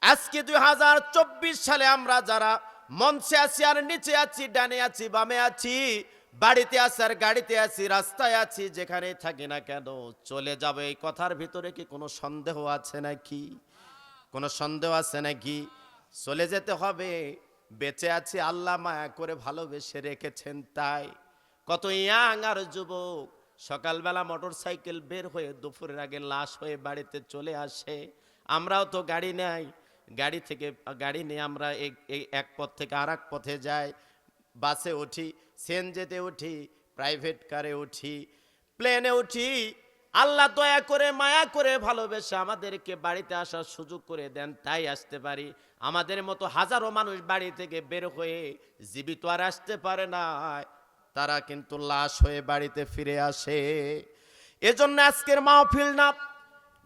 আজকে 2024 সালে আমরা যারা মঞ্চে আছি আর নিচে আছি, ডানে আছি বামে আছি, বাড়িতে আছি আর গাড়িতে আছি, রাস্তায় আছি, যেখানে থাকি না কেন চলে যাবে, এই কথার ভিতরে কি কোনো সন্দেহ আছে নাকি? কোনো সন্দেহ আছে নাকি? চলে যেতে হবে। বেঁচে আছি আল্লাহ মায়া করে ভালোবেসে রেখেছেন তাই। কত ইয়াং আর যুবক সকালবেলা মোটর সাইকেল বের হয়ে দুপুরের আগে লাশ হয়ে বাড়িতে চলে আসে। আমরাও তো গাড়ি নাই, গাড়ি নিয়ে আমরা এই এক পথ থেকে আর এক পথে যাই, বাসে উঠি, সিএনজিতে উঠি, প্রাইভেট কারে উঠি, প্লেনে উঠি। আল্লাহ দয়া করে মায়া করে ভালোবেসে আমাদেরকে বাড়িতে আসার সুযোগ করে দেন তাই আসতে পারি। আমাদের মতো হাজারো মানুষ বাড়ি থেকে বের হয়ে জীবিত আর আসতে পারে না, তারা কিন্তু লাশ হয়ে বাড়িতে ফিরে আসে। এজন্য আজকের মাহফিল না,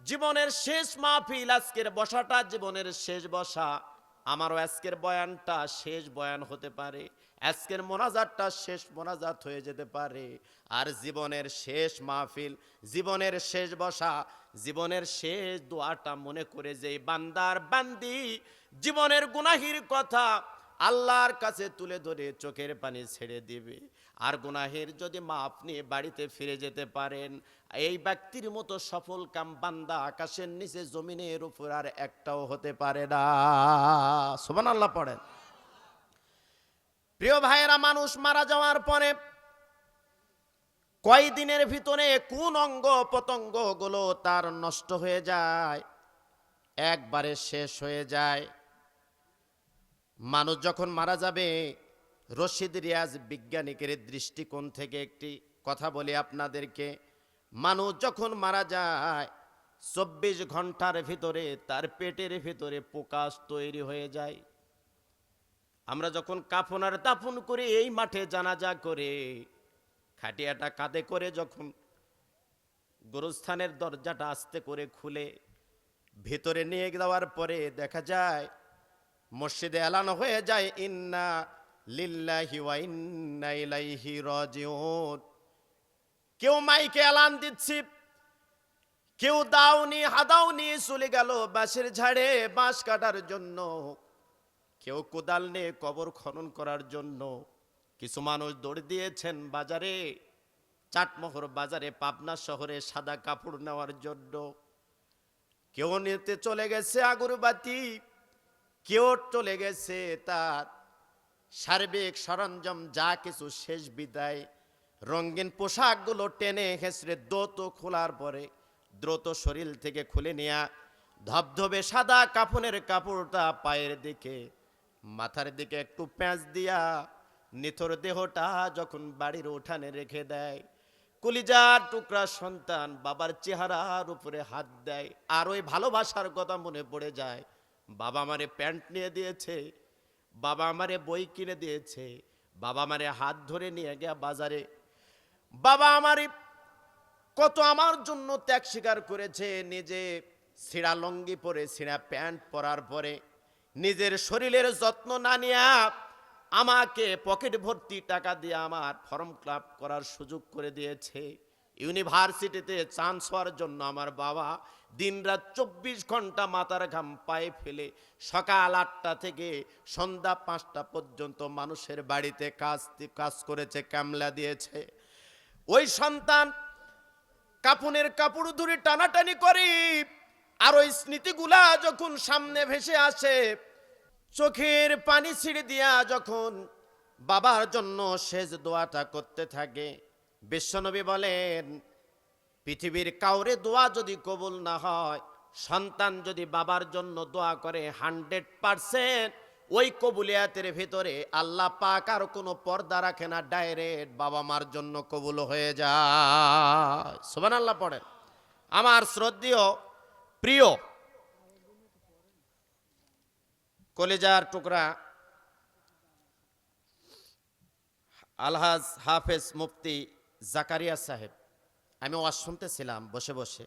জীবনের শেষ মাহফিল। আজকের বসাটা জীবনের শেষ বসা। আমারও আজকের বয়ানটা শেষ বয়ান হতে পারে, আজকের মোনাজাতটা শেষ মোনাজাত হয়ে যেতে পারে। আর জীবনের শেষ মাহফিল, জীবনের শেষ বসা, জীবনের শেষ দোয়াটা মনে করে যে বান্দার বান্দি জীবনের গুনাহির কথা আল্লাহর কাছে তুলে ধরে চোখের পানি ছেড়ে দিবে। আর গুনাহের যদি মাপ নিয়ে বাড়িতে ফিরে যেতে পারেন, এই ব্যক্তির মতো সফল কাম বান্দা আকাশের নিচে জমিনের উপর আর একটাও হতে পারে না। সুবহানাল্লাহ পড়েন। প্রিয় ভাইয়েরা, মানুষ মারা যাওয়ার পরে কয়দিনের ভিতরে কোন অঙ্গ প্রত্যঙ্গ গুলো তার নষ্ট হয়ে যায়, একবারে শেষ হয়ে যায়। মানুষ যখন মারা যাবে, রশিদ রিয়াজ বিজ্ঞানিকের দৃষ্টিকোণ থেকে একটি কথা বলি আপনাদেরকে। মানুষ যখন মারা যায় 24 ঘন্টার ভিতরে তার পেটের ভিতরে প্রকাশ তৈরি হয়ে যায়। আমরা যখন কাফন আর দাফন করি, এই মাঠে জানাজা করে খাটিয়াটা কাঁধে করে যখন গোরস্থানের দরজাটা আস্তে করে খুলে ভিতরে নিয়ে যাওয়ার পরে দেখা যায় মসজিদে এলান হয়ে যায়, ইন্না লিল্লাহি ওয়া ইন্না ইলাইহি রাজিউন। কেউ মাইকে এলান দিচ্ছি, কেউ দাউনি হাদাউনি চলে গেল বাঁশের ঝাড়ে বাঁশ কাটার জন্য, কেউ কোদাল নিয়ে কবর খনন করার জন্য, কিছু মানুষ দৌড় দিয়েছেন বাজারে, চাটমোহর বাজারে, পাবনা শহরে সাদা কাপড় নেওয়ার জন্য, কেউ নিতে চলে গেছে আগরবাতি, কেউ চলে গেছে তার সার্বিক সরঞ্জাম যা কিছু শেষ বিদায়। রঙিন পোশাকগুলো টেনে হেসড়ে দ্রুত খোলার পরে দ্রুত শরীর থেকে খুলে নেয়া ধবধবে সাদা কাফনের কাপড়টা পায়ের দিকে মাথার দিকে একটু প্যাঁচ দিয়া নিথর দেহটা যখন বাড়ির উঠানে রেখে দেয়, কলিজার টুকরা সন্তান বাবার চেহারার উপরে হাত দেয়, আর ওই ভালোবাসার কথা মনে পড়ে যায়। বাবা আমারে প্যান্ট নিয়ে দিয়েছে, বাবা আমারে বই কিনে দিয়েছে, বাবা আমারে হাত ধরে নিয়ে গিয়া বাজারে, বাবা আমারে কত আমার জন্য ত্যাগ স্বীকার করেছে। নিজে ছিঁড়া লঙ্গি পরে ছিঁড়া প্যান্ট পরার পরে নিজের শরীরের যত্ন না নিয়া আমাকে পকেট ভর্তি টাকা দিয়ে আমার ফর্ম ক্লাব করার সুযোগ করে দিয়েছে। ইউনিভার্সিটিতে চান্স হওয়ার জন্য আমার বাবা দিনরাত 24 ঘন্টা মাথার ঘাম পায়ে ফেলে সকাল 8টা থেকে সন্ধ্যা 5টা পর্যন্ত মানুষের বাড়িতে কাজ করেছে, কামলা দিয়েছে। ওই সন্তান কাফনের কাপড় ধরে টানাটানি করে, আর ওই স্মৃতিগুলা যখন সামনে ভেসে আসে, চোখের পানি ছিঁড়ে দিয়া যখন বাবার জন্য শেষ দোয়াটা করতে থাকে, বিশ্বনবী বলেন পৃথিবীর কাউরে দোয়া যদি কবুল না হয়, সন্তান যদি বাবার জন্য দোয়া করে 100% ওই কবুলিয়াতের ভিতরে আল্লাহ পাক আর কোনো পর্দা রাখে না, ডাইরেক্ট বাবা মার জন্য কবুল হয়ে যায়। সুবহানাল্লাহ পড়েন। আমার শ্রদ্ধেয় প্রিয় কলেজার টুকরা আলহাজ হাফেজ মুফতি জাকারিয়া সাহেব, আমি ওয়াজ শুনতেছিলাম বসে বসে,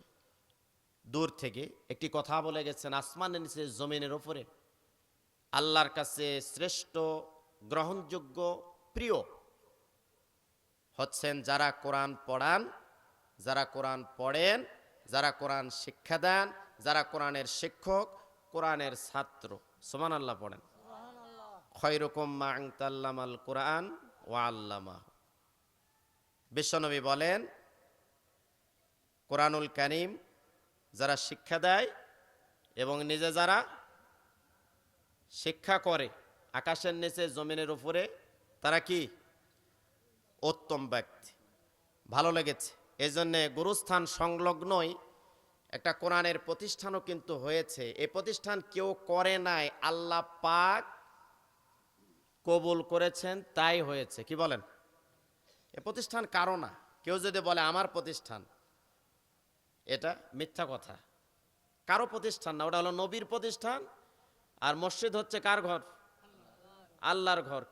দূর থেকে একটি কথা বলে গেছেন, আসমানের নিচে জমিনের উপরে আল্লাহর কাছে শ্রেষ্ঠ গ্রহণযোগ্য প্রিয় হচ্ছেন যারা কোরআন পড়ান, যারা কোরআন পড়েন, যারা কোরআন শিক্ষা দেন, যারা কোরআনের শিক্ষক, কোরআনের ছাত্র। সুবহানাল্লাহ পড়েন। খয়রুকুম মান তাআল্লামাল কোরআন ওয়া আল্লামাহু। বিশ্বনবী বলেন, কোরআনুল কারীম যারা শিক্ষা দেয় এবং নিজে যারা শিক্ষা করে, আকাশের নিচে জমিনের উপরে, তারা কি উত্তম ব্যক্তি। ভালো লেগেছে। এই জন্যে গুরুস্থান সংলগ্নই একটা কোরআনের প্রতিষ্ঠানও কিন্তু হয়েছে। এই প্রতিষ্ঠান কেউ করে নাই, আল্লাহ পাক কবুল করেছেন, তাই হয়েছে। কি বলেন? এ প্রতিষ্ঠান কারো না। কেউ যদি বলে আমার প্রতিষ্ঠান, এটা মিথ্যা কথা। কারো প্রতিষ্ঠান না, ওটা হলো নবীর প্রতিষ্ঠান। আর মসজিদ হচ্ছে কার ঘর? আল্লাহর ঘর।